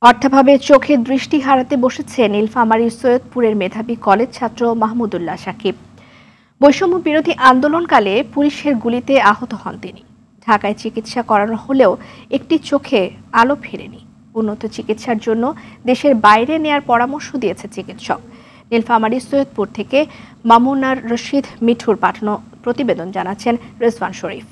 অর্থাভাবে চোখে দৃষ্টি হারাতে বসেছে নীলফামারীর সৈয়দপুরের মেধাবী কলেজ ছাত্র মাহমুদুল্লাহ সাকিব। বৈষম্য বিরোধী আন্দোলনকালে পুলিশের গুলিতে আহত হন তিনি। ঢাকায় চিকিৎসা করানো হলেও একটি চোখে আলো ফেরেনি। উন্নত চিকিৎসার জন্য দেশের বাইরে নেয়ার পরামর্শ দিয়েছে চিকিৎসক। নীলফামারী সৈয়দপুর থেকে মামুনার রশিদ মিঠুর পাঠানো প্রতিবেদন জানাচ্ছেন রেজওয়ান শরীফ।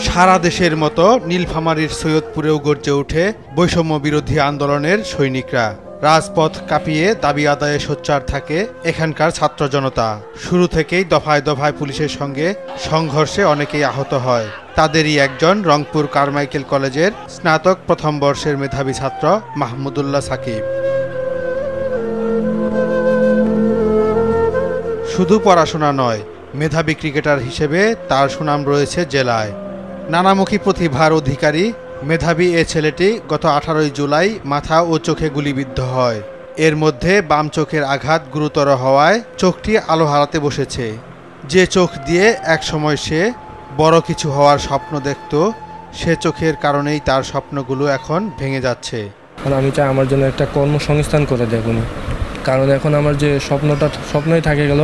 সারা দেশের মতো নীলফামারীর সৈয়দপুরেও গর্জে ওঠে বৈষম্য বিরোধী আন্দোলনের সৈনিকরা। রাজপথ কাঁপিয়ে দাবি আদায়ে সোচ্চার থাকে এখানকার ছাত্র জনতা। শুরু থেকেই দফায় দফায় পুলিশের সঙ্গে সংঘর্ষে অনেকেই আহত হয়। তাদেরই একজন রংপুর কারমাইকেল কলেজের স্নাতক প্রথম বর্ষের মেধাবী ছাত্র মাহমুদুল্লাহ সাকিব। শুধু পড়াশোনা নয়, মেধাবী ক্রিকেটার হিসেবে তার সুনাম রয়েছে জেলায়। নানামুখী প্রতিভার অধিকারী মেধাবী এ ছেলেটি গত 18 জুলাই মাথা ও চোখে গুলিবিদ্ধ হয়। এর মধ্যে বাম চোখের আঘাত গুরুতর হওয়ায় চোখটি আলো হারাতে বসেছে। যে চোখ দিয়ে একসময় সে বড় কিছু হওয়ার স্বপ্ন দেখত, সে চোখের কারণেই তার স্বপ্নগুলো এখন ভেঙে যাচ্ছে। আমি চাই আমার জন্য একটা কর্মসংস্থান করে দেখুন, কারণ এখন আমার যে স্বপ্নই থাকে গেল,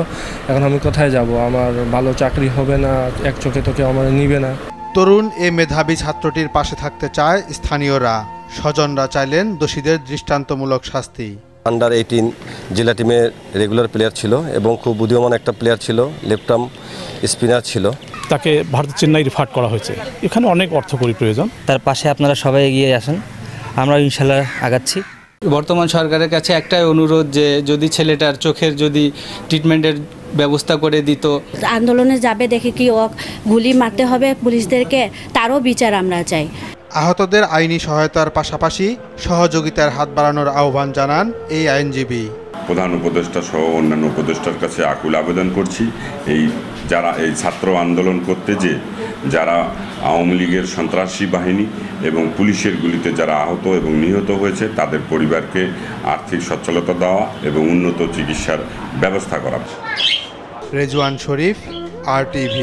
এখন আমি কোথায় যাব? আমার ভালো চাকরি হবে না, এক চোখে তোকে আমার নিবে না। তরুণ এ মেধাবী ছাত্রটির পাশে থাকতে চায় স্থানীয়রা। স্বজনরা চাইলেন দোষীদের দৃষ্টান্তমূলক শাস্তি। আন্ডার 18 জেলা টিমের রেগুলার প্লেয়ার ছিল এবং খুব বুদ্ধিমান একটা প্লেয়ার ছিল, লেফট আর্ম স্পিনার ছিল। তাকে ভারত চেন্নাই রিফার করা হয়েছে। এখানে অনেক অর্থকরী প্রয়োজন। তার পাশে আপনারা সবাই এগিয়ে আসেন, আমরা ইনশাল্লাহ আগাচ্ছি। বর্তমান সরকারের কাছে একটাই অনুরোধ, যে যদি ছেলেটার চোখের যদি ট্রিটমেন্টের ব্যবস্থা করে দিত। আন্দোলনে যাবে দেখে কি গুলি মারতে হবে পুলিশদেরকে, তারও বিচার আমরা চাই। আহতদের আইনি সহায়তার পাশাপাশি সহযোগিতার হাত বাড়ানোর আহ্বান জানান এই আইনজীবী। প্রধান উপদেষ্টা সহ অন্যান্য উপদেষ্টার কাছে আকুল আবেদন করছি, যারা এই ছাত্র আন্দোলন করতে যারা আওয়ামী লীগের সন্ত্রাসী বাহিনী এবং পুলিশের গুলিতে যারা আহত এবং নিহত হয়েছে, তাদের পরিবারকে আর্থিক সচ্ছলতা দেওয়া এবং উন্নত চিকিৎসার ব্যবস্থা করা। রেজওয়ান শরীফ, RTV।